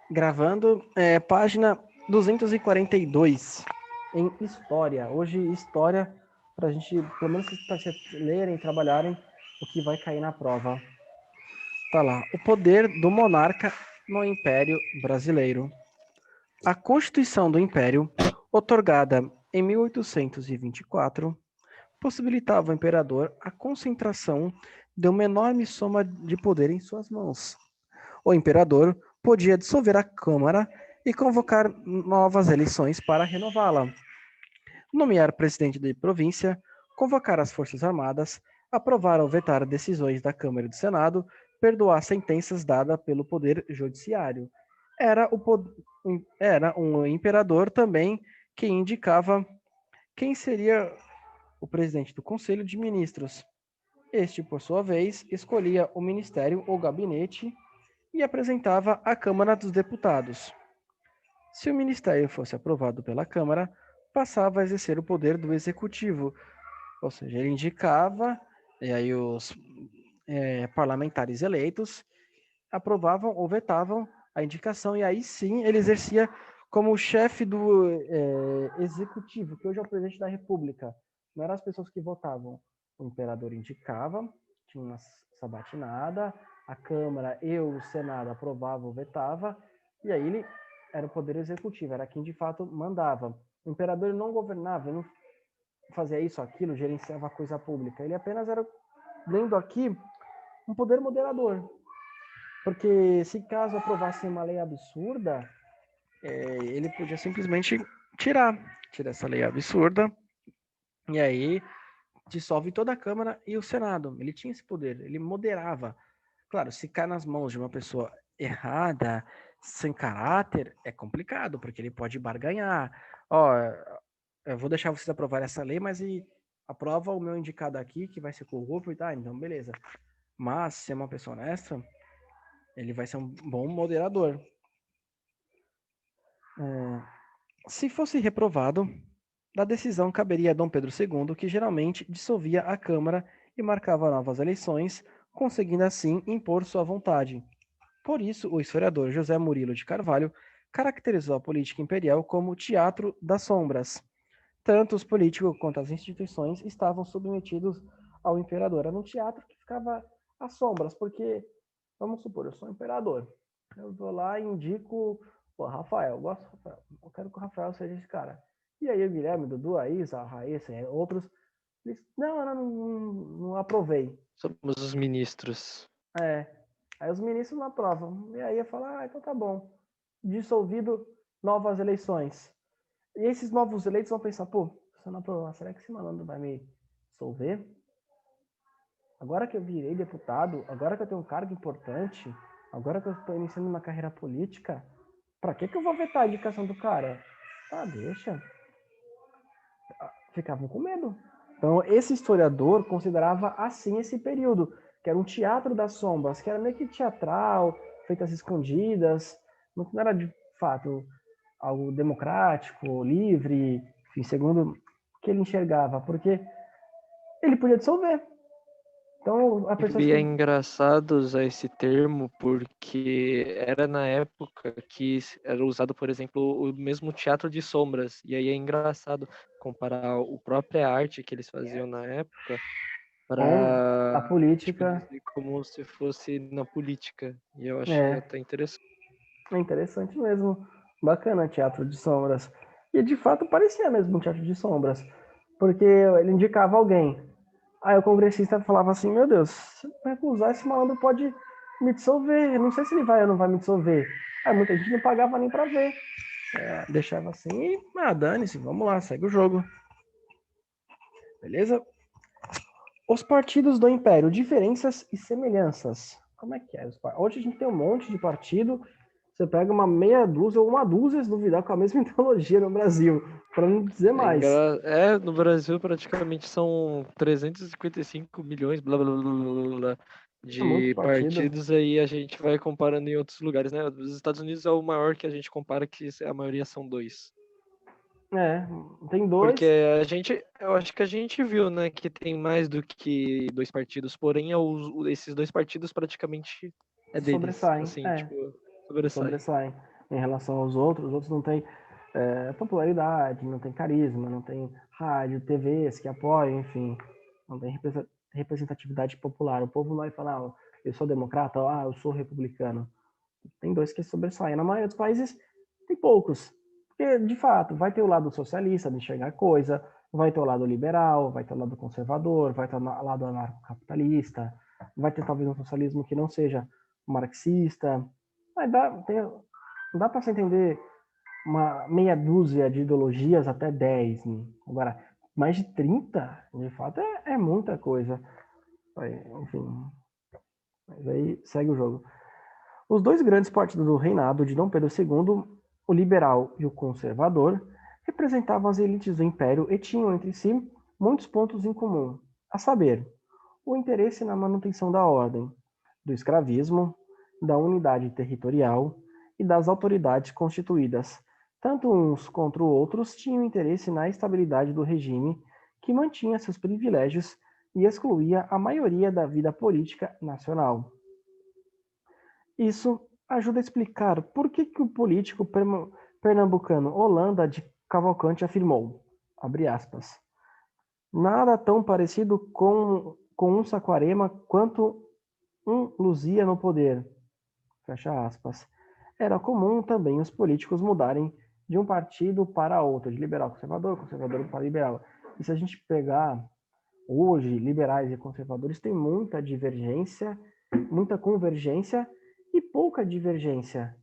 Gravando, página 242, em História. Hoje, História, para a gente, pelo menos, para vocês lerem e trabalharem o que vai cair na prova. Tá lá, o poder do monarca no Império Brasileiro. A Constituição do Império, outorgada em 1824, possibilitava ao imperador a concentração de uma enorme soma de poder em suas mãos. O imperador podia dissolver a Câmara e convocar novas eleições para renová-la, nomear presidente de província, convocar as Forças Armadas, aprovar ou vetar decisões da Câmara e do Senado, perdoar sentenças dadas pelo Poder Judiciário. Era um imperador também que indicava quem seria o presidente do Conselho de Ministros. Este, por sua vez, escolhia o ministério ou gabinete e apresentava à Câmara dos Deputados. Se o ministério fosse aprovado pela Câmara, passava a exercer o poder do Executivo, ou seja, ele indicava, e aí os parlamentares eleitos aprovavam ou vetavam a indicação, e aí sim ele exercia como o chefe do Executivo, que hoje é o presidente da República. Não eram as pessoas que votavam. O imperador indicava, tinha uma sabatinada, a Câmara e o Senado aprovavam ou vetavam, e aí ele era o poder executivo, era quem de fato mandava. O imperador não governava, ele não fazia isso, aquilo, gerenciava a coisa pública. Ele apenas era, lendo aqui, um poder moderador. Porque se caso aprovasse uma lei absurda, ele podia simplesmente tirar essa lei absurda, e aí dissolve toda a Câmara e o Senado. Ele tinha esse poder, ele moderava. Claro, se cai nas mãos de uma pessoa errada, sem caráter, é complicado, porque ele pode barganhar. Ó, eu vou deixar vocês aprovar essa lei, mas aprova o meu indicado aqui, que vai ser corrupto e tá, então beleza. Mas, se é uma pessoa honesta, ele vai ser um bom moderador. Se fosse reprovado, da decisão caberia a Dom Pedro II, que geralmente dissolvia a Câmara e marcava novas eleições, conseguindo assim impor sua vontade. Por isso, o historiador José Murilo de Carvalho caracterizou a política imperial como teatro das sombras. Tanto os políticos quanto as instituições estavam submetidos ao imperador. Era um teatro que ficava às sombras, porque, vamos supor, eu sou imperador. Eu vou lá e indico o Rafael. Eu gosto do Rafael. Eu quero que o Rafael seja esse cara. E aí o Guilherme, o Dudu, a Isa, a Raíssa, outros, eles, não aprovei. Somos os ministros. Aí os ministros não aprovam. E aí eu falo, então tá bom. Dissolvido, novas eleições. E esses novos eleitos vão pensar, se eu não aprovar, será que esse malandro vai me dissolver? Agora que eu virei deputado, agora que eu tenho um cargo importante, agora que eu estou iniciando uma carreira política, pra que eu vou vetar a indicação do cara? Deixa. Ficavam com medo. Então, esse historiador considerava assim esse período, que era um teatro das sombras, que era meio que teatral, feitas escondidas, não era de fato algo democrático, livre, enfim, segundo o que ele enxergava, porque ele podia dissolver. Então, a pessoa E é escolhe... engraçado usar esse termo porque era na época que era usado, por exemplo, o mesmo teatro de sombras. E aí é engraçado comparar a própria arte que eles faziam na época com a para política. dizer como se fosse na política. E eu acho É, até interessante. é interessante mesmo. Bacana, teatro de sombras. E de fato parecia mesmo um teatro de sombras, porque ele indicava alguém. Aí o congressista falava assim: Meu Deus, se eu recusar, esse malandro pode me dissolver. Eu não sei se ele vai ou não vai me dissolver. Aí muita gente não pagava nem para ver. Deixava assim e, dane-se, vamos lá, segue o jogo. Beleza? Os partidos do Império, diferenças e semelhanças. Como é que é? Hoje a gente tem um monte de partido. Você pega uma meia dúzia ou uma dúzia, se duvidar, com a mesma ideologia no Brasil, para não dizer mais. No Brasil praticamente são 355 milhões, blá blá blá blá blá, É muito de partido. partidos, aí a gente vai comparando em outros lugares, né? Os Estados Unidos é o maior que a gente compara, que a maioria são dois. Tem Porque dois. eu acho que a gente viu, né, que tem mais do que dois partidos, porém esses dois partidos praticamente é deles, Sobressaem. assim, tipo, sobressaem. Sobressaem. em relação aos outros. Os outros não têm popularidade, não tem carisma, não tem rádio, TVs que apoiam, enfim, não tem representatividade popular. O povo vai falar, eu sou democrata, eu sou republicano. Tem dois que sobressaem. Na maioria dos países, tem poucos. Porque, de fato, vai ter o lado socialista de enxergar coisa, vai ter o lado liberal, vai ter o lado conservador, vai ter o lado anarcocapitalista, vai ter talvez um socialismo que não seja marxista. Mas dá para você entender uma meia dúzia de ideologias até 10. Né? Agora, mais de 30, de fato, é muita coisa. Enfim, mas aí segue o jogo. Os dois grandes partidos do reinado de Dom Pedro II, o liberal e o conservador, representavam as elites do império e tinham entre si muitos pontos em comum, a saber, o interesse na manutenção da ordem, do escravismo, da unidade territorial e das autoridades constituídas. Tanto uns contra outros tinham interesse na estabilidade do regime, que mantinha seus privilégios e excluía a maioria da vida política nacional. Isso ajuda a explicar por que o político pernambucano Holanda de Cavalcante afirmou, abre aspas, nada tão parecido com um Saquarema quanto um Luzia no poder, fecha aspas. Era comum também os políticos mudarem de um partido para outro, de liberal conservador, conservador para liberal. E se a gente pegar hoje, liberais e conservadores têm muita divergência, muita convergência e pouca divergência,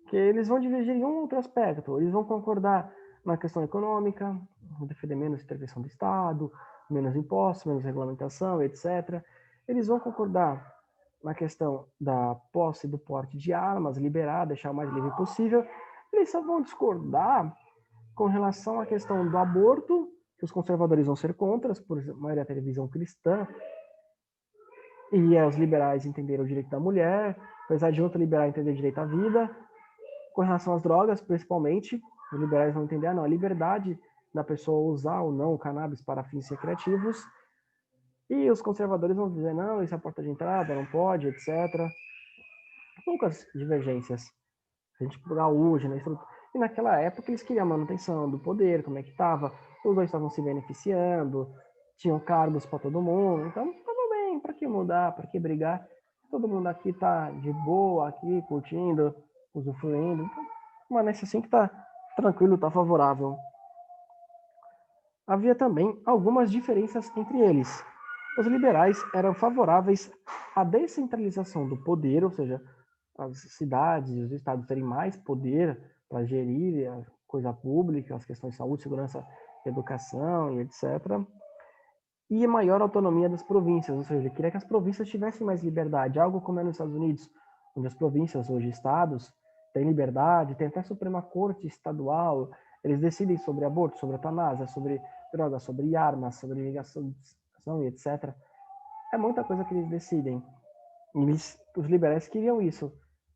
que eles vão divergir em um outro aspecto. Eles vão concordar na questão econômica, vão defender menos intervenção do Estado, menos impostos, menos regulamentação, etc. Eles vão concordar na questão da posse do porte de armas, liberar, deixar o mais livre possível. Eles só vão discordar com relação à questão do aborto, que os conservadores vão ser contra, por maioria da televisão cristã, e os liberais entenderam o direito da mulher, apesar de outro liberal entender o direito à vida. Com relação às drogas, principalmente, os liberais vão entender a liberdade da pessoa usar ou não o cannabis para fins recreativos, e os conservadores vão dizer, não, isso é a porta de entrada, não pode, etc. Poucas divergências. Se a gente pegar hoje na estrutura. E naquela época eles queriam a manutenção do poder, como é que estava, os dois estavam se beneficiando, tinham cargos para todo mundo, então estava bem, para que mudar, para que brigar? Todo mundo aqui está de boa, aqui curtindo, usufruindo, então, permanece assim que está tranquilo, está favorável. Havia também algumas diferenças entre eles. Os liberais eram favoráveis à descentralização do poder, ou seja, as cidades e os estados terem mais poder para gerir a coisa pública, as questões de saúde, segurança, educação e etc. E maior autonomia das províncias, ou seja, ele queria que as províncias tivessem mais liberdade, algo como é nos Estados Unidos, onde as províncias, hoje estados, têm liberdade, tem até a Suprema Corte Estadual, eles decidem sobre aborto, sobre eutanásia, sobre drogas, sobre armas, sobre ligação e etc. É muita coisa que eles decidem. Os liberais queriam isso.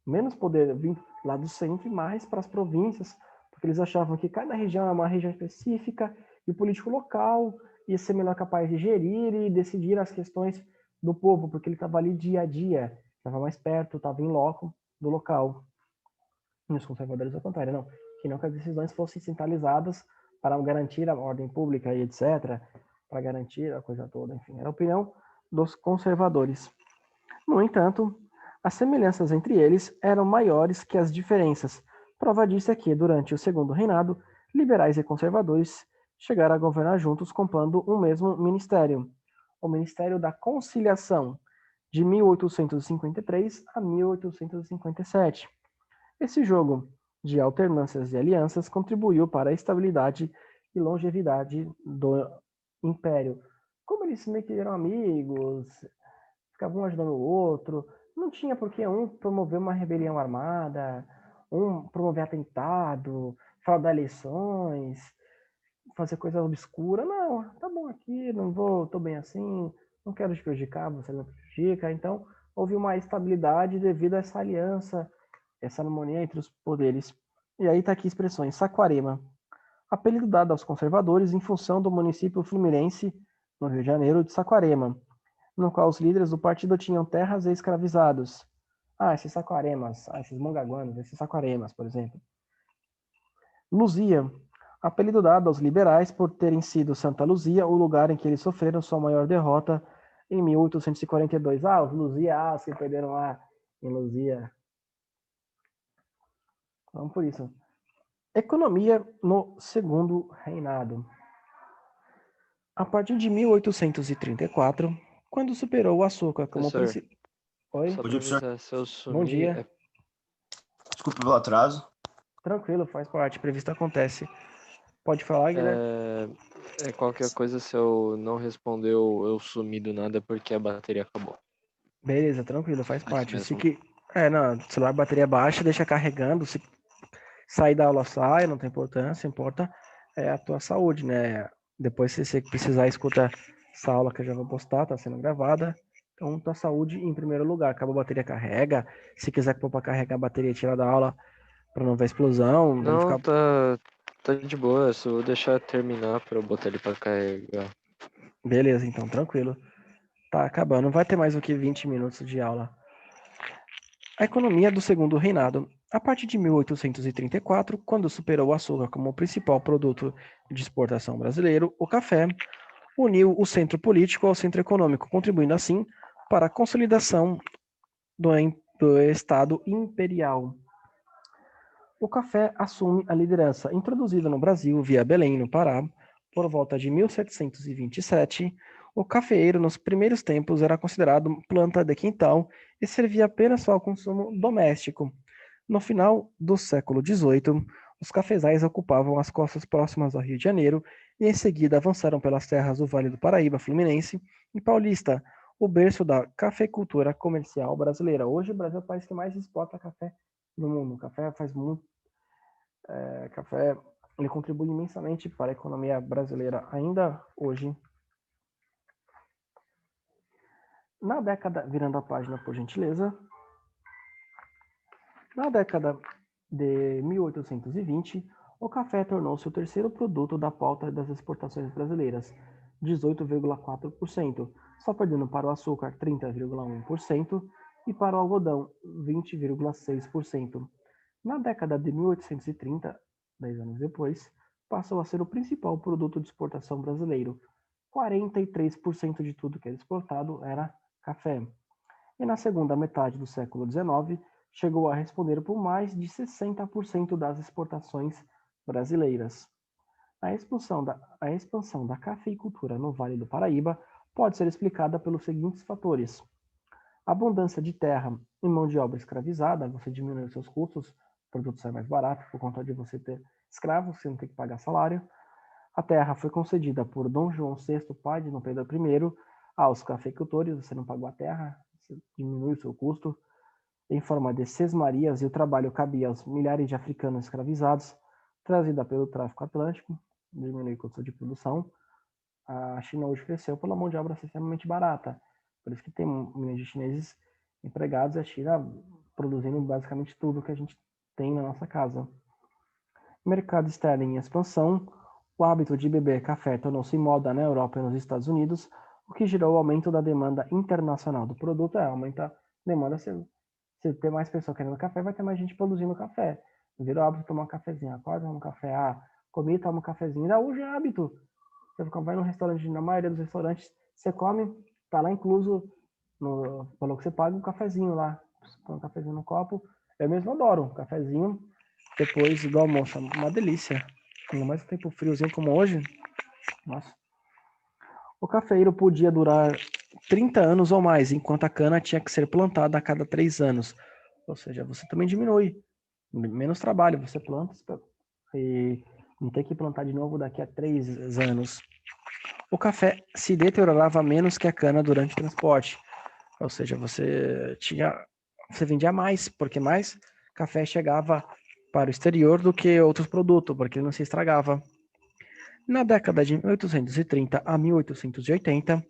Menos poder vir lá do centro e mais para as províncias, porque eles achavam que cada região é uma região específica e o político local ia ser melhor capaz de gerir e decidir as questões do povo, porque ele estava ali dia a dia, estava mais perto, estava em loco do local. E os conservadores, ao contrário, não. Queriam que as decisões fossem centralizadas para garantir a ordem pública e etc., para garantir a coisa toda. Enfim, era a opinião dos conservadores. No entanto, as semelhanças entre eles eram maiores que as diferenças. Prova disso é que, durante o segundo reinado, liberais e conservadores chegaram a governar juntos compondo um mesmo ministério, o Ministério da Conciliação, de 1853 a 1857. Esse jogo de alternâncias e alianças contribuiu para a estabilidade e longevidade do Império. Como eles meio que eram amigos, ficavam um ajudando o outro, não tinha por que um promover uma rebelião armada, um promover atentado, fraudar eleições, fazer coisa obscura. Não, tá bom aqui, não vou, tô bem assim, não quero te prejudicar, você não me prejudica. Então, houve uma estabilidade devido a essa aliança, essa harmonia entre os poderes. E aí tá aqui expressões. Saquarema, apelido dado aos conservadores em função do município fluminense, no Rio de Janeiro, de Saquarema, no qual os líderes do partido tinham terras e escravizados. esses saquaremas, esses mongaguanos, esses saquaremas, por exemplo. Luzia, apelido dado aos liberais por terem sido Santa Luzia o lugar em que eles sofreram sua maior derrota em 1842. Os Luzia, os que perderam lá em Luzia. Vamos por isso. Economia no segundo reinado. A partir de 1834, quando superou o açúcar como Professor, principal... Oi? só Bom pra dia, professor. avisar, se eu Bom sumir, dia. Desculpa pelo atraso. Tranquilo, faz parte, previsto acontece. Pode falar, Guilherme? qualquer coisa, se eu não responder, eu sumi do nada porque a bateria acabou. Beleza, tranquilo, faz Aqui parte. Se mesmo. que... não, celular bateria baixa, deixa carregando. Se sair da aula, sai, não tem importância, importa a tua saúde, né? Depois, se você precisar escutar essa aula que eu já vou postar, tá sendo gravada. Então, tua saúde em primeiro lugar. Acabou a bateria, carrega. Se quiser pôr pra carregar a bateria, tira da aula pra não ver explosão. Vamos Não, ficar... tá de boa, só vou deixar terminar pra eu botar ele pra carregar. Beleza, então, tranquilo. Tá acabando, não vai ter mais do que 20 minutos de aula. A economia do segundo reinado. A partir de 1834, quando superou o açúcar como o principal produto de exportação brasileiro, o café uniu o centro político ao centro econômico, contribuindo assim para a consolidação do Estado imperial. O café assume a liderança. Introduzido no Brasil via Belém, no Pará, por volta de 1727, o cafeeiro nos primeiros tempos era considerado planta de quintal e servia apenas ao consumo doméstico. No final do século XVIII, os cafezais ocupavam as costas próximas ao Rio de Janeiro e em seguida avançaram pelas terras do Vale do Paraíba, Fluminense e Paulista, o berço da cafeicultura comercial brasileira. Hoje o Brasil é o país que mais exporta café no mundo. O café faz muito café, ele contribui imensamente para a economia brasileira ainda hoje. Na década, virando a página por gentileza, na década de 1820, o café tornou-se o terceiro produto da pauta das exportações brasileiras, 18,4%, só perdendo para o açúcar, 30,1%, e para o algodão, 20,6%. Na década de 1830, 10 anos depois, passou a ser o principal produto de exportação brasileiro. 43% de tudo que era exportado era café. E na segunda metade do século XIX, chegou a responder por mais de 60% das exportações brasileiras. A expansão da cafeicultura no Vale do Paraíba pode ser explicada pelos seguintes fatores: abundância de terra e mão de obra escravizada, você diminui os seus custos, o produto sai mais barato por conta de você ter escravos, você não tem que pagar salário. A terra foi concedida por Dom João VI, pai de Dom Pedro I, aos cafeicultores, você não pagou a terra, você diminui o seu custo, em forma de sesmarias, e o trabalho cabia aos milhares de africanos escravizados, trazida pelo tráfico atlântico, diminui o custo de produção. A China hoje cresceu pela mão de obra extremamente barata, por isso que tem milhões de chineses empregados e a China produzindo basicamente tudo que a gente tem na nossa casa. Mercado externo em expansão, o hábito de beber café tornou-se moda na Europa e nos Estados Unidos, o que gerou o aumento da demanda internacional do produto. Aumenta a demanda, se ter mais pessoas querendo café, vai ter mais gente produzindo café. Virou hábito tomar um cafezinho, acorda, toma um café, comi, toma um cafezinho. Já hoje é hábito. Você vai num restaurante, na maioria dos restaurantes, você come, tá lá incluso, no valor que você paga, um cafezinho lá. Você põe um cafezinho no copo. Eu mesmo adoro um cafezinho depois do almoço. Uma delícia. Ainda mais um tempo friozinho como hoje. Nossa. O cafeiro podia durar 30 anos ou mais, enquanto a cana tinha que ser plantada a cada 3 anos. Ou seja, você também diminui. Menos trabalho, você planta e não tem que plantar de novo daqui a 3 anos. O café se deteriorava menos que a cana durante o transporte. Ou seja, você vendia mais, porque mais café chegava para o exterior do que outros produtos, porque ele não se estragava. Na década de 1830 a 1880,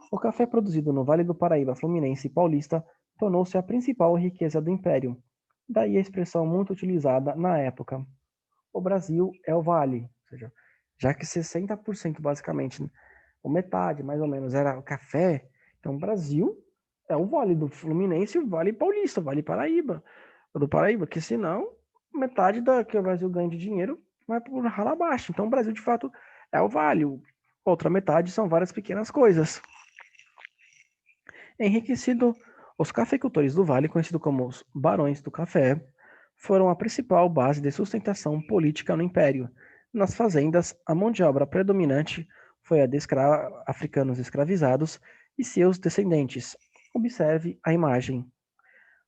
o café produzido no Vale do Paraíba, Fluminense e Paulista tornou-se a principal riqueza do império. Daí a expressão muito utilizada na época. O Brasil é o vale, ou seja, já que 60% basicamente, ou metade mais ou menos, era o café, então o Brasil É o Vale do Fluminense e o Vale Paulista, o Vale Paraíba. O do Paraíba, que senão metade da que o Brasil ganha de dinheiro vai por rala abaixo. Então o Brasil, de fato, é o Vale. Outra metade são várias pequenas coisas. Enriquecido, os cafeicultores do Vale, conhecidos como os Barões do Café, foram a principal base de sustentação política no Império. Nas fazendas, a mão de obra predominante foi a de africanos escravizados e seus descendentes. Observe a imagem.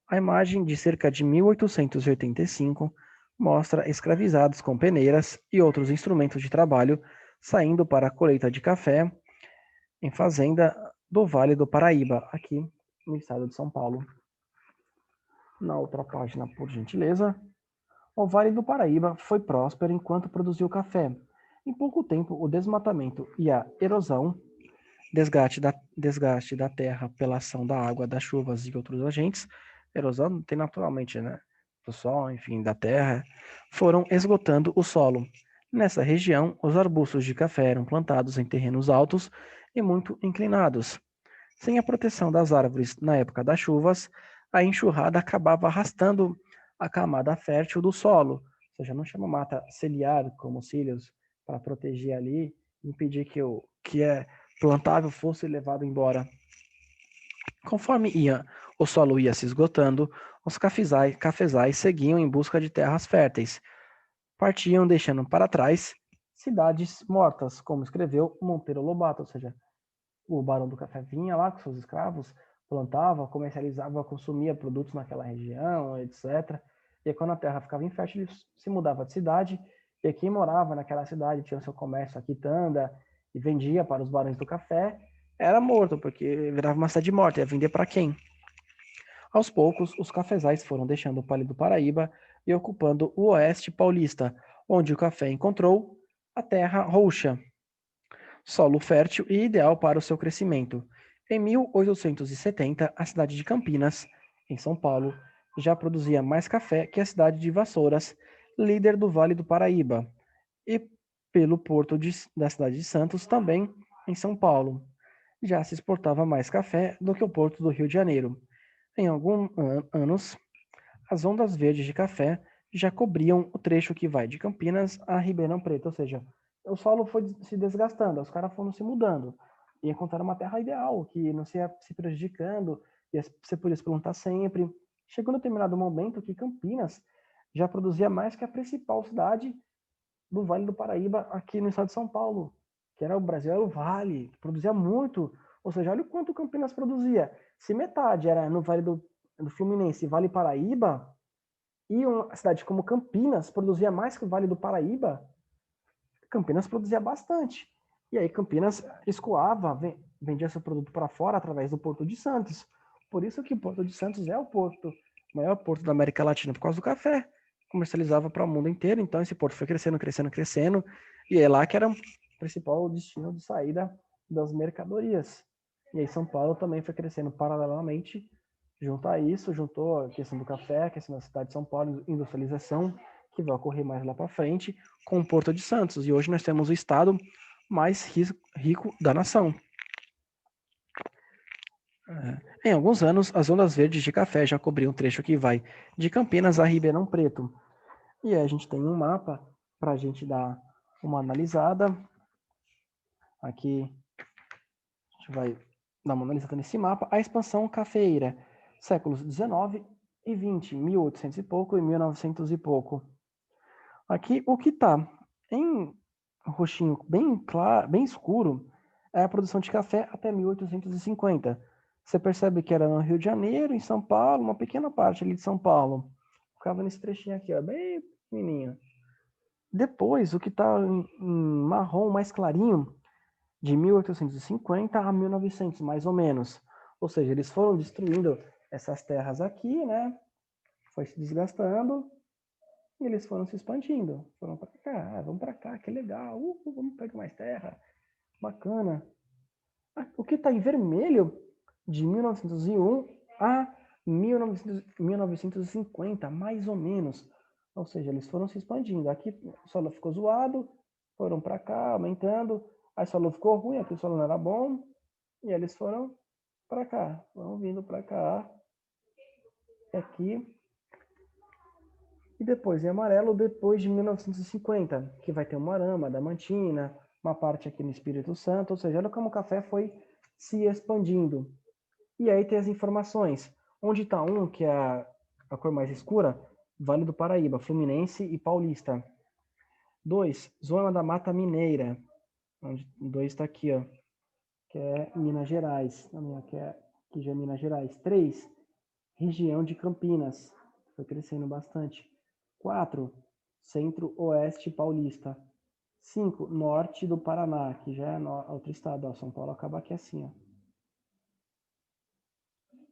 A imagem de cerca de 1885 mostra escravizados com peneiras e outros instrumentos de trabalho saindo para a colheita de café em fazenda do Vale do Paraíba, aqui no estado de São Paulo. Na outra página, por gentileza. O Vale do Paraíba foi próspero enquanto produziu café. Em pouco tempo, o desmatamento e a erosão, desgaste da terra pela ação da água, das chuvas e outros agentes, erosão tem naturalmente, né? Do sol, enfim, da terra, foram esgotando o solo. Nessa região, os arbustos de café eram plantados em terrenos altos e muito inclinados. Sem a proteção das árvores na época das chuvas, a enxurrada acabava arrastando a camada fértil do solo, ou seja, não chama mata ciliar como cílios para proteger ali, impedir que o que é plantável fosse levado embora. Conforme o solo ia se esgotando, os cafezais seguiam em busca de terras férteis. Partiam deixando para trás cidades mortas, como escreveu Monteiro Lobato, ou seja, o Barão do Café vinha lá com seus escravos, plantava, comercializava, consumia produtos naquela região, etc. E aí, quando a terra ficava infértil, ele se mudava de cidade, e quem morava naquela cidade tinha o seu comércio, a quitanda, e vendia para os barões do café, era morto, porque virava uma cidade morta, ia vender para quem? Aos poucos, os cafezais foram deixando o Vale do Paraíba e ocupando o oeste paulista, onde o café encontrou a terra roxa, solo fértil e ideal para o seu crescimento. Em 1870, a cidade de Campinas, em São Paulo, já produzia mais café que a cidade de Vassouras, líder do Vale do Paraíba, e pelo porto da cidade de Santos, também em São Paulo. Já se exportava mais café do que o porto do Rio de Janeiro. Em alguns anos, as ondas verdes de café já cobriam o trecho que vai de Campinas a Ribeirão Preto, ou seja, o solo foi se desgastando, os caras foram se mudando e encontraram uma terra ideal, que não se ia se prejudicando, e você podia se plantar sempre. Chegou no determinado momento que Campinas já produzia mais que a principal cidade do Vale do Paraíba aqui no estado de São Paulo, que era o Brasil, era o Vale, produzia muito, ou seja, olha o quanto Campinas produzia. Se metade era no Vale do Fluminense, Vale Paraíba, e uma cidade como Campinas produzia mais que o Vale do Paraíba, Campinas produzia bastante. E aí Campinas escoava, vendia seu produto para fora através do Porto de Santos. Por isso que o Porto de Santos é o maior porto da América Latina por causa do café. Comercializava para o mundo inteiro, então esse porto foi crescendo, crescendo, crescendo, e é lá que era o principal destino de saída das mercadorias. E aí São Paulo também foi crescendo paralelamente, junto a isso, juntou a questão do café, a questão da cidade de São Paulo, industrialização, que vai ocorrer mais lá para frente, com o Porto de Santos. E hoje nós temos o estado mais rico da nação. Em alguns anos, as ondas verdes de café já cobriam um trecho que vai de Campinas a Ribeirão Preto. E aí a gente tem um mapa para a gente dar uma analisada. Aqui a gente vai dar uma analisada nesse mapa. A expansão cafeeira, séculos 19 e 20, 1800 e pouco e 1900 e pouco. Aqui o que está em roxinho bem claro, bem escuro, é a produção de café até 1850. Você percebe que era no Rio de Janeiro, em São Paulo, uma pequena parte ali de São Paulo. Ficava nesse trechinho aqui, ó, bem pequenininho. Depois, o que está em marrom mais clarinho, de 1850 a 1900, mais ou menos. Ou seja, eles foram destruindo essas terras aqui, né? Foi se desgastando e eles foram se expandindo. Foram para cá, vamos para cá, que legal. Vamos pegar mais terra, bacana. O que está em vermelho, de 1901 a 1950, mais ou menos. Ou seja, eles foram se expandindo. Aqui o solo ficou zoado, foram para cá, aumentando. Aí o solo ficou ruim, aqui o solo não era bom. E eles foram para cá. Vão vindo para cá. Aqui. E depois em amarelo, depois de 1950, que vai ter uma Arama, Adamantina, uma parte aqui no Espírito Santo, ou seja, olha como o café foi se expandindo. E aí tem as informações. Onde está um, que é a cor mais escura, Vale do Paraíba, Fluminense e Paulista. 2, Zona da Mata Mineira. Onde 2 está aqui, ó, que é Minas Gerais. Que já é Minas Gerais. 3, região de Campinas. Foi crescendo bastante. 4, Centro-Oeste Paulista. 5, Norte do Paraná, que já é outro estado. Ó, São Paulo acaba aqui assim, ó.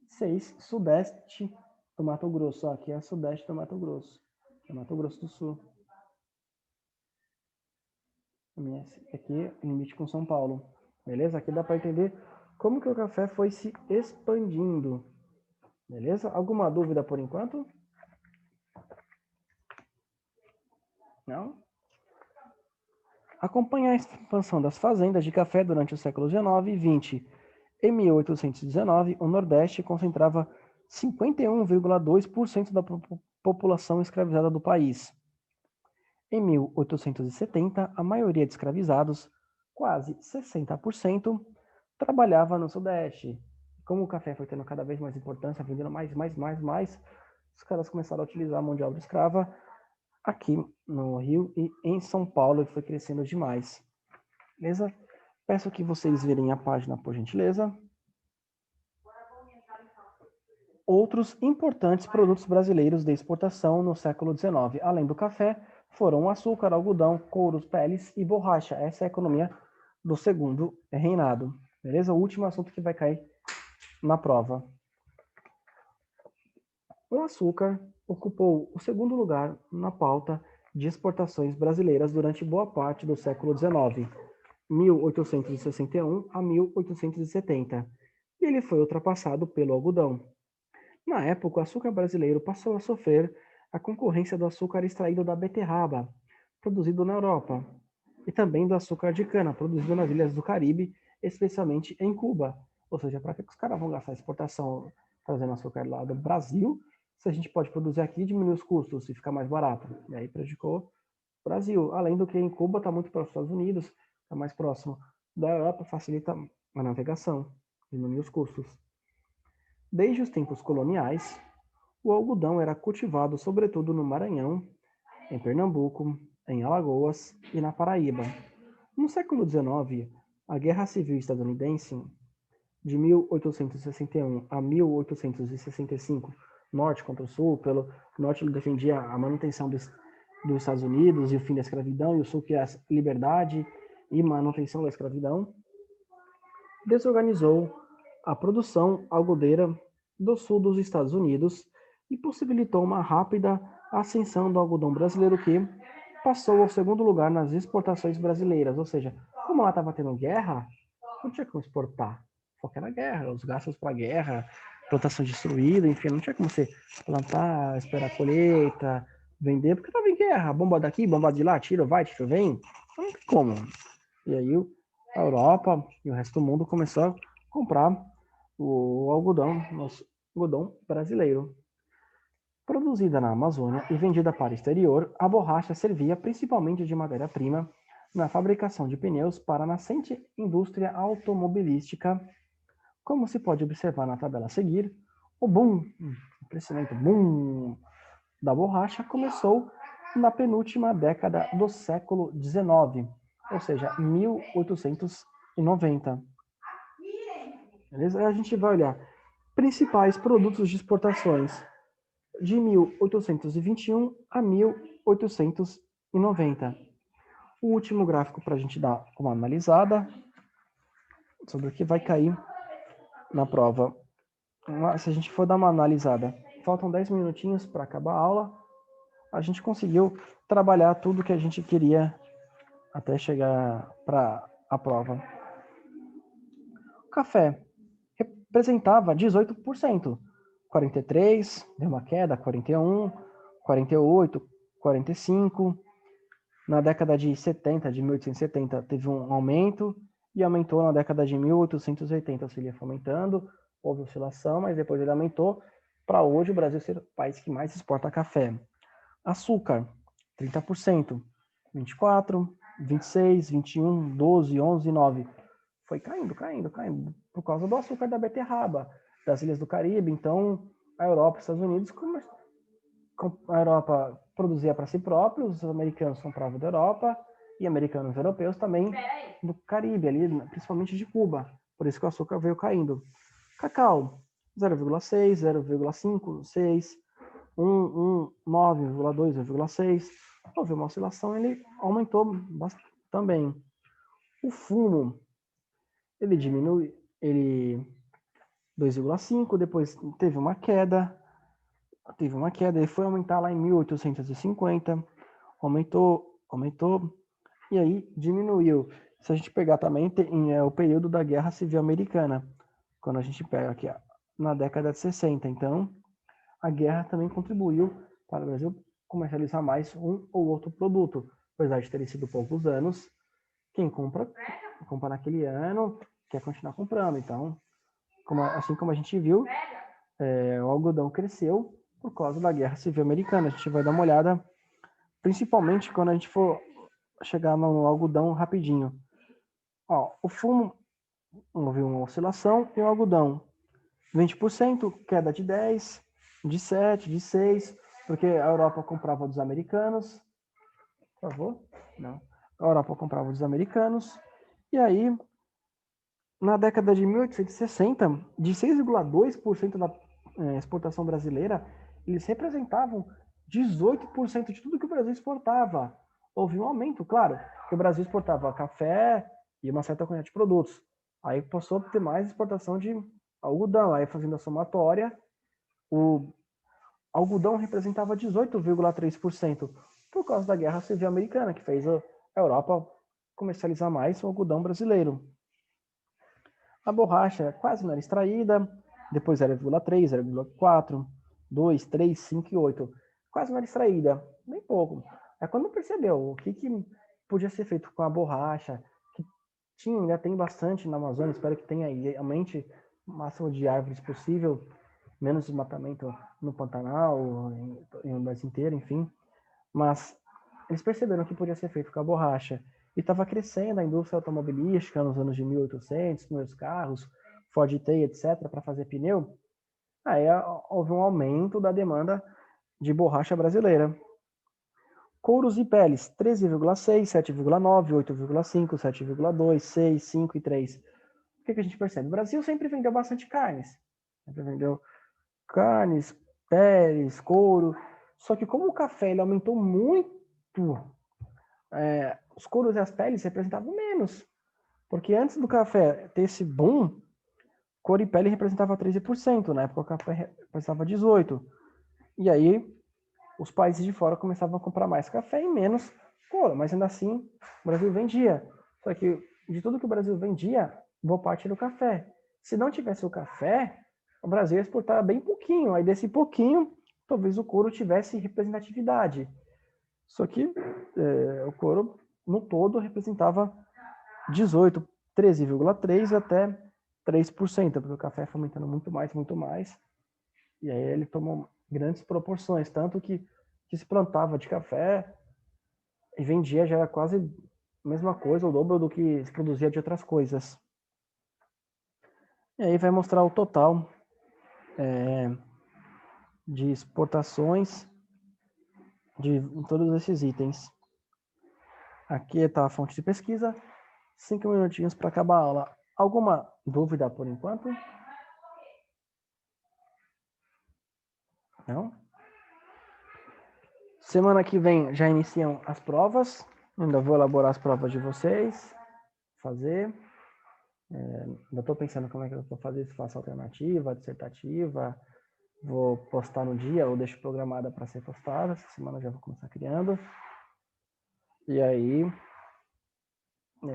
6, Sudeste do Mato Grosso. Ó, aqui é Sudeste do Mato Grosso. É Mato Grosso do Sul. Aqui, limite com São Paulo. Beleza? Aqui dá para entender como que o café foi se expandindo. Beleza? Alguma dúvida por enquanto? Não? Acompanha a expansão das fazendas de café durante o século XIX e XX. Em 1819, o Nordeste concentrava 51,2% da população escravizada do país. Em 1870, a maioria de escravizados, quase 60%, trabalhava no Sudeste. Como o café foi tendo cada vez mais importância, vendendo mais, os caras começaram a utilizar a mão de obra escrava aqui no Rio e em São Paulo, que foi crescendo demais. Beleza? Peço que vocês virem a página, por gentileza. Outros importantes produtos brasileiros de exportação no século XIX, além do café, foram o açúcar, algodão, couros, peles e borracha. Essa é a economia do segundo reinado. Beleza? O último assunto que vai cair na prova. O açúcar ocupou o segundo lugar na pauta de exportações brasileiras durante boa parte do século XIX, 1861 a 1870, e ele foi ultrapassado pelo algodão. Na época, o açúcar brasileiro passou a sofrer a concorrência do açúcar extraído da beterraba, produzido na Europa, e também do açúcar de cana, produzido nas ilhas do Caribe, especialmente em Cuba. Ou seja, para que os caras vão gastar exportação trazendo açúcar lá do Brasil, se a gente pode produzir aqui e diminuir os custos e ficar mais barato? E aí prejudicou o Brasil. Além do que em Cuba está muito próximo dos Estados Unidos, está mais próximo da Europa, facilita a navegação, diminui os custos. Desde os tempos coloniais, o algodão era cultivado sobretudo no Maranhão, em Pernambuco, em Alagoas e na Paraíba. No século XIX, a Guerra Civil Estadunidense, de 1861 a 1865, norte contra o sul, pelo norte ele defendia a manutenção dos Estados Unidos e o fim da escravidão, e o sul queria a liberdade e manutenção da escravidão, desorganizou a produção algodeira do sul dos Estados Unidos e possibilitou uma rápida ascensão do algodão brasileiro, que passou ao segundo lugar nas exportações brasileiras. Ou seja, como lá estava tendo guerra, não tinha como exportar. Porque era guerra, os gastos para a guerra, plantação destruída, enfim, não tinha como você plantar, esperar a colheita, vender, porque estava em guerra, bomba daqui, bomba de lá, tiro vai, tiro vem, não tem como. E aí a Europa e o resto do mundo começou a comprar o algodão, nosso algodão brasileiro. Produzida na Amazônia e vendida para o exterior, a borracha servia principalmente de matéria-prima na fabricação de pneus para a nascente indústria automobilística. Como se pode observar na tabela a seguir, o crescimento da borracha começou na penúltima década do século XIX, ou seja, 1890. Beleza? A gente vai olhar principais produtos de exportações de 1821 a 1890. O último gráfico para a gente dar uma analisada sobre o que vai cair na prova. Se a gente for dar uma analisada, faltam 10 minutinhos para acabar a aula. A gente conseguiu trabalhar tudo que a gente queria até chegar para a prova. O café representava 18%. 43, deu uma queda, 41, 48, 45. Na década de 70, de 1870, teve um aumento e aumentou na década de 1880, ou seja, foi aumentando. houve oscilação, mas depois ele aumentou para hoje o Brasil ser o país que mais exporta café. Açúcar, 30%, 24%, 26%, 21%, 12%, 11%, 9%. Foi caindo, por causa do açúcar da beterraba, das ilhas do Caribe. Então, a Europa e os Estados Unidos, a Europa produzia para si próprio, os americanos compravam da Europa, e americanos e europeus também do Caribe, ali, principalmente de Cuba. Por isso que o açúcar veio caindo. Cacau, 0,6, 0,5, 6, 9,2, 0,6. Houve uma oscilação, ele aumentou bastante também. O fumo, ele diminui, ele 2,5, depois teve uma queda, ele foi aumentar lá em 1850, aumentou, e aí diminuiu. Se a gente pegar também o período da Guerra Civil Americana, quando a gente pega aqui na década de 60, então a guerra também contribuiu para o Brasil comercializar mais um ou outro produto, apesar de terem sido poucos anos. Quem compra naquele ano, quer continuar comprando. Então, assim como a gente viu, o algodão cresceu por causa da Guerra Civil Americana. A gente vai dar uma olhada, principalmente quando a gente for chegar no algodão rapidinho. Ó, o fumo, houve uma oscilação, e o algodão, 20%, queda de 10%, de 7%, de 6%, porque a Europa comprava dos americanos. Por favor? Não. A Europa comprava dos americanos. E aí, na década de 1860, de 6,2% da exportação brasileira, eles representavam 18% de tudo que o Brasil exportava. Houve um aumento, claro, que o Brasil exportava café e uma certa quantidade de produtos. Aí passou a ter mais exportação de algodão. Aí, fazendo a somatória, o algodão representava 18,3% por causa da Guerra Civil Americana, que fez a Europa comercializar mais o algodão brasileiro. A borracha quase não era extraída, depois 0,3, 0,4, 2, 3, 5 e 8. Quase não era extraída, bem pouco. É quando percebeu o que podia ser feito com a borracha, que ainda tem bastante na Amazônia, espero que tenha aí, aumente o máximo de árvores possível, menos desmatamento no Pantanal, em um país inteiro, enfim. Mas eles perceberam que podia ser feito com a borracha. E estava crescendo a indústria automobilística nos anos de 1800, primeiros carros, Ford T, etc., para fazer pneu. Aí houve um aumento da demanda de borracha brasileira. Couros e peles, 13,6, 7,9, 8,5, 7,2, 6, 5 e 3. O que a gente percebe? O Brasil sempre vendeu bastante carnes. Sempre vendeu carnes, peles, couro. Só que como o café ele aumentou muito, os couros e as peles representavam menos. Porque antes do café ter esse boom, couro e pele representava 13%. Na época o café representava 18%. E aí os países de fora começavam a comprar mais café e menos couro. Mas ainda assim o Brasil vendia. Só que de tudo que o Brasil vendia, boa parte era o café. Se não tivesse o café, o Brasil ia exportar bem pouquinho. Aí desse pouquinho, talvez o couro tivesse representatividade. Só que o couro, no todo, representava 18, 13,3% até 3%, porque o café foi aumentando muito mais. E aí ele tomou grandes proporções, tanto que se plantava de café e vendia já era quase a mesma coisa, o dobro do que se produzia de outras coisas. E aí vai mostrar o total de exportações de todos esses itens. Aqui está a fonte de pesquisa. 5 minutinhos para acabar a aula. Alguma dúvida por enquanto? Não? Semana que vem já iniciam as provas. Ainda vou elaborar as provas de vocês. Fazer. Ainda estou pensando como é que eu vou fazer, se faço alternativa, dissertativa. Vou postar no dia ou deixo programada para ser postada. Essa semana eu já vou começar criando. E aí,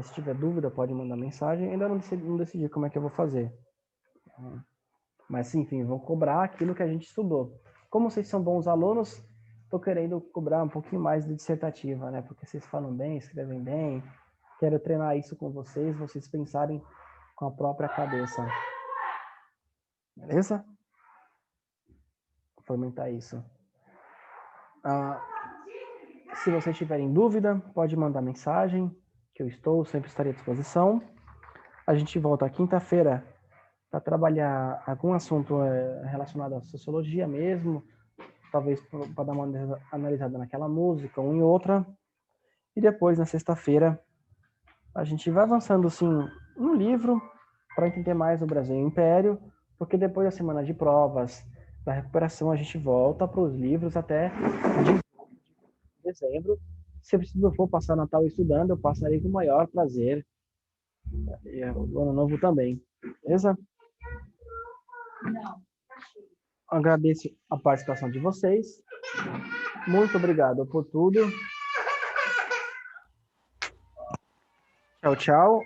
se tiver dúvida, pode mandar mensagem. Ainda não decidi como é que eu vou fazer. Mas, enfim, vou cobrar aquilo que a gente estudou. Como vocês são bons alunos, estou querendo cobrar um pouquinho mais de dissertativa, né? Porque vocês falam bem, escrevem bem. Quero treinar isso com vocês pensarem com a própria cabeça. Beleza? Vou aumentar isso. Se vocês tiverem dúvida, pode mandar mensagem, que eu sempre estarei à disposição. A gente volta quinta-feira para trabalhar algum assunto relacionado à sociologia mesmo, talvez para dar uma analisada naquela música ou em outra. E depois, na sexta-feira, a gente vai avançando, sim, no livro, para entender mais o Brasil e o Império, porque depois da semana de provas, da recuperação, a gente volta para os livros até dezembro. Se eu for passar Natal estudando, eu passarei com o maior prazer. E o Ano Novo também. Beleza? Agradeço a participação de vocês. Muito obrigado por tudo. Tchau, tchau.